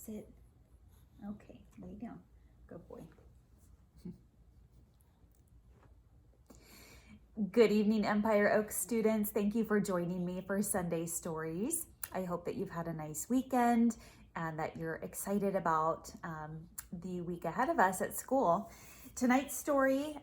Sit. Okay, lay down. Good boy. Good evening, Empire Oaks students. Thank you for joining me for Sunday Stories. I hope that you've had a nice weekend and that you're excited about the week ahead of us at school. Tonight's story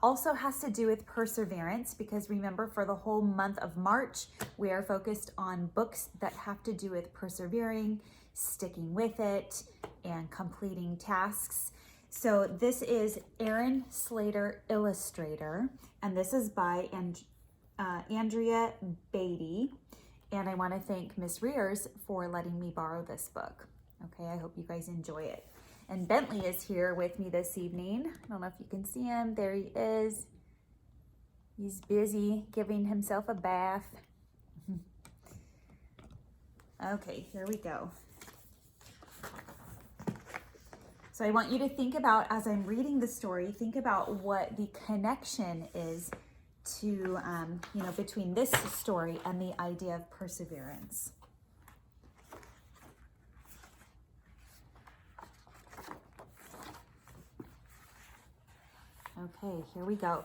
also has to do with perseverance, because remember, for the whole month of March, we are focused on books that have to do with persevering, sticking with it, and completing tasks. So this is Aaron Slater, illustrator, and this is by Andrea Beatty. And I want to thank Miss Rears for letting me borrow this book. Okay, I hope you guys enjoy it. And Bentley is here with me this evening. I don't know if you can see him. There he is. He's busy giving himself a bath. Okay, here we go. So I want you to think about, as I'm reading the story, think about what the connection is to, between this story and the idea of perseverance. Okay, here we go.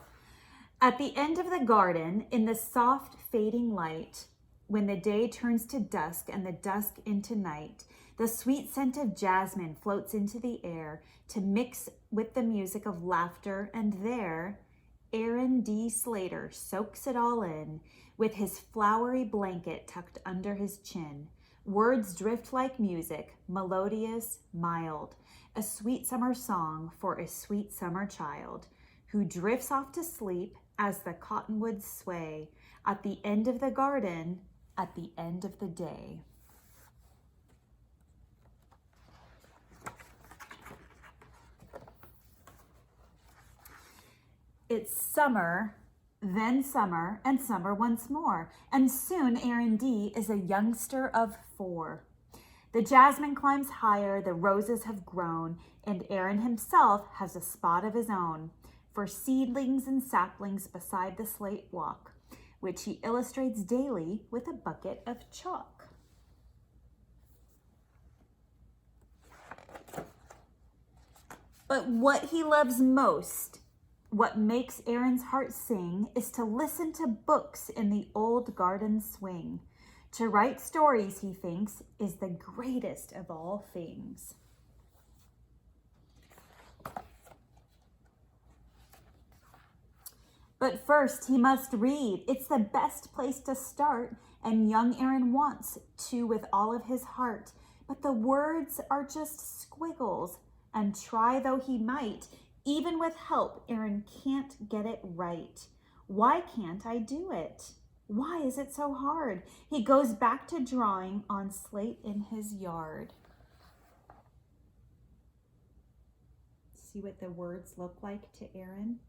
At the end of the garden, in the soft fading light, when the day turns to dusk and the dusk into night, the sweet scent of jasmine floats into the air to mix with the music of laughter, and there, Aaron D. Slater soaks it all in, with his flowery blanket tucked under his chin. Words drift like music, melodious, mild, a sweet summer song for a sweet summer child, who drifts off to sleep as the cottonwoods sway, at the end of the garden, at the end of the day. It's summer, then summer, and summer once more. And soon Aaron D. is a youngster of 4. The jasmine climbs higher, the roses have grown, and Aaron himself has a spot of his own for seedlings and saplings beside the slate walk, which he illustrates daily with a bucket of chalk. But what he loves most, what makes Aaron's heart sing, is to listen to books in the old garden swing. To write stories, he thinks, is the greatest of all things. But first, he must read. It's the best place to start, and young Aaron wants to with all of his heart. But the words are just squiggles, and try though he might, even with help, Aaron can't get it right. Why can't I do it? Why is it so hard? He goes back to drawing on slate in his yard. See what the words look like to Aaron?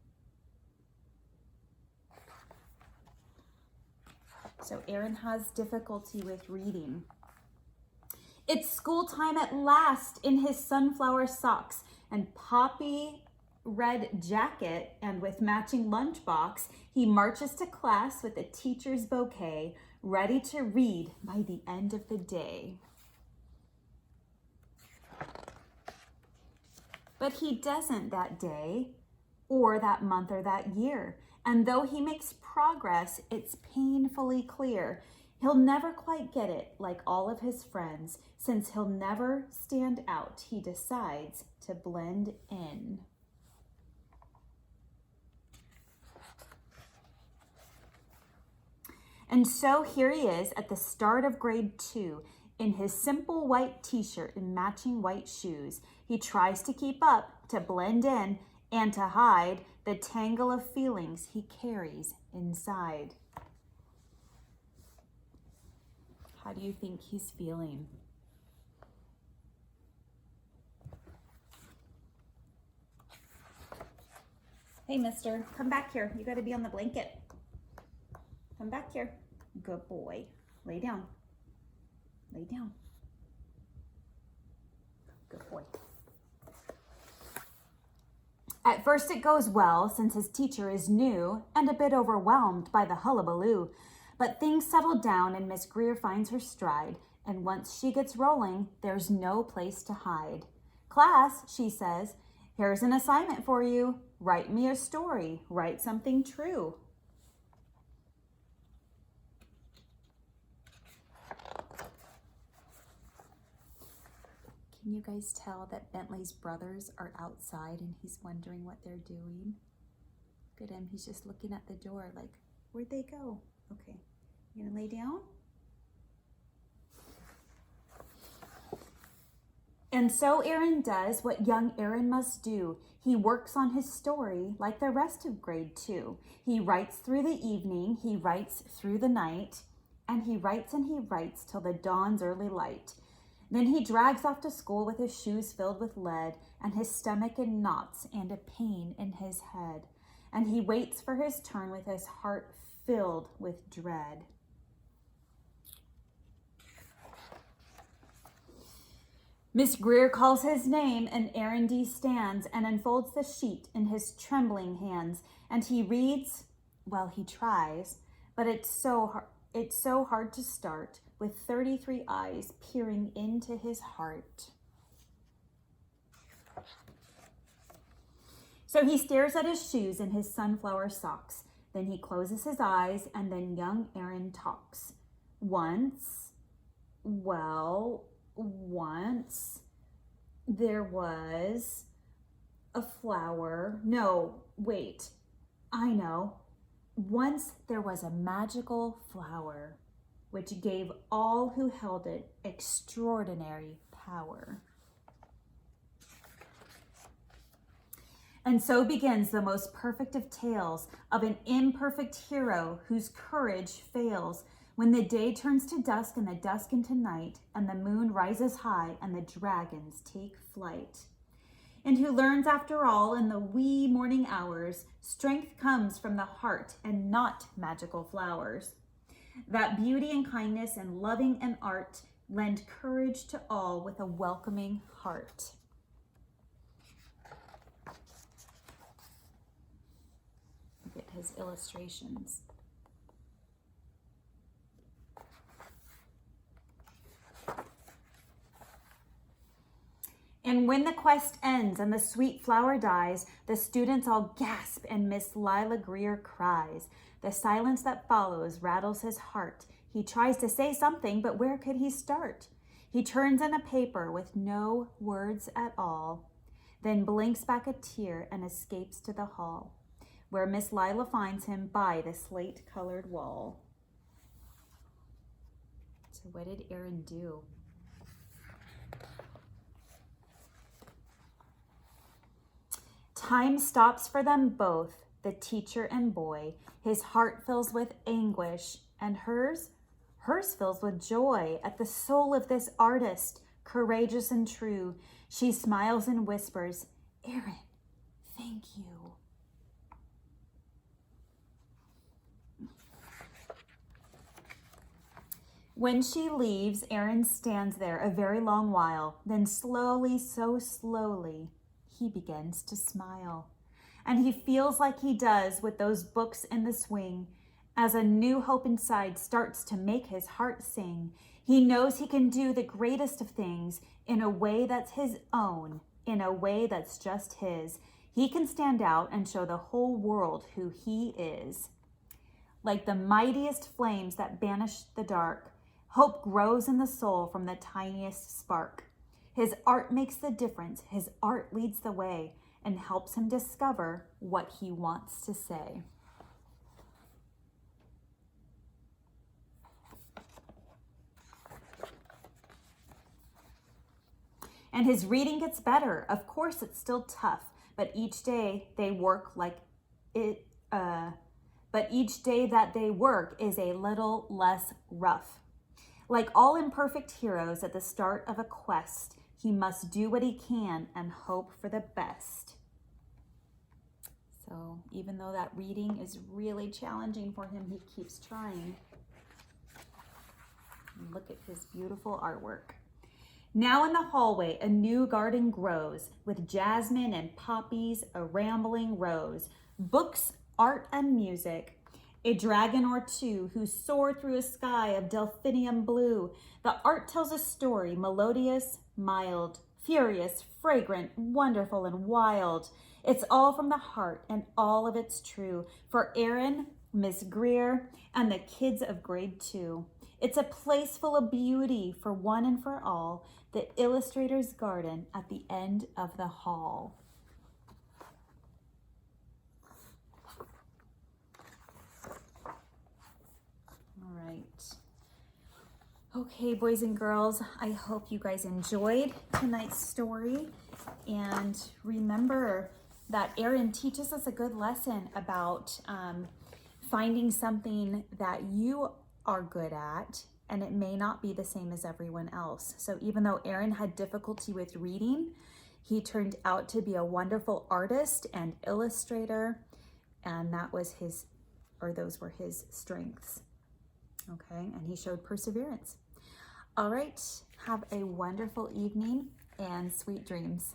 So Aaron has difficulty with reading. It's school time at last. In his sunflower socks and poppy red jacket and with matching lunchbox, he marches to class with a teacher's bouquet, ready to read by the end of the day. But he doesn't that day, or that month, or that year. And though he makes progress, it's painfully clear he'll never quite get it like all of his friends. Since he'll never stand out, he decides to blend in. And so here he is at the start of grade 2, in his simple white t-shirt and matching white shoes. He tries to keep up, to blend in, and to hide the tangle of feelings he carries inside. How do you think he's feeling? Hey, mister, come back here. You gotta be on the blanket. Come back here. Good boy. Lay down. Lay down. Good boy. At first it goes well, since his teacher is new and a bit overwhelmed by the hullabaloo. But things settle down and Miss Greer finds her stride, And once she gets rolling, there's no place to hide. Class, she says, here's an assignment for you. Write me a story. Write something true. Can you guys tell that Bentley's brothers are outside and he's wondering what they're doing? Look at him. He's just looking at the door like, where'd they go? Okay, you gonna lay down? And so Aaron does what young Aaron must do. He works on his story like the rest of grade 2. He writes through the evening, he writes through the night, and he writes till the dawn's early light. Then he drags off to school with his shoes filled with lead and his stomach in knots and a pain in his head. And he waits for his turn with his heart filled with dread. Miss Greer calls his name and Aaron D. stands and unfolds the sheet in his trembling hands. And he reads, well, he tries, but it's so hard to start with 33 eyes peering into his heart. So he stares at his shoes and his sunflower socks. Then he closes his eyes and then young Aaron talks. Once there was a flower. No, wait, I know. Once there was a magical flower, which gave all who held it extraordinary power. And so begins the most perfect of tales of an imperfect hero whose courage fails when the day turns to dusk and the dusk into night and the moon rises high and the dragons take flight. And who learns after all in the wee morning hours, strength comes from the heart and not magical flowers. That beauty and kindness and loving and art lend courage to all with a welcoming heart. Look at his illustrations. And when the quest ends and the sweet flower dies, the students all gasp and Miss Lila Greer cries. The silence that follows rattles his heart. He tries to say something, but where could he start? He turns in a paper with no words at all, then blinks back a tear and escapes to the hall, where Miss Lila finds him by the slate-colored wall. So what did Aaron do? Time stops for them both, the teacher and boy. His heart fills with anguish, and hers fills with joy at the soul of this artist, courageous and true. She smiles and whispers, Aaron, thank you. When she leaves, Aaron stands there a very long while. Then slowly, so slowly, he begins to smile. And he feels like he does with those books in the swing, as a new hope inside starts to make his heart sing. He knows he can do the greatest of things in a way that's his own, in a way that's just his. He can stand out and show the whole world who he is. Like the mightiest flames that banish the dark, hope grows in the soul from the tiniest spark. His art makes the difference. His art leads the way and helps him discover what he wants to say. And his reading gets better. Of course, it's still tough, but each day they work like it. But each day that they work is a little less rough. Like all imperfect heroes at the start of a quest, he must do what he can and hope for the best. So even though that reading is really challenging for him, he keeps trying. Look at his beautiful artwork. Now in the hallway, a new garden grows with jasmine and poppies, a rambling rose, books, art, and music. a dragon or two who soar through a sky of delphinium blue. The art tells a story, melodious, mild, furious, fragrant, wonderful, and wild. It's all from the heart, and all of it's true for Erin, Miss Greer, and the kids of grade 2. It's a place full of beauty for one and for all, the illustrator's garden at the end of the hall. All right. Okay, boys and girls, I hope you guys enjoyed tonight's story. And remember that Erin teaches us a good lesson about finding something that you are good at, and it may not be the same as everyone else. So even though Erin had difficulty with reading, he turned out to be a wonderful artist and illustrator, and those were his strengths. Okay, and he showed perseverance. All right, have a wonderful evening and sweet dreams.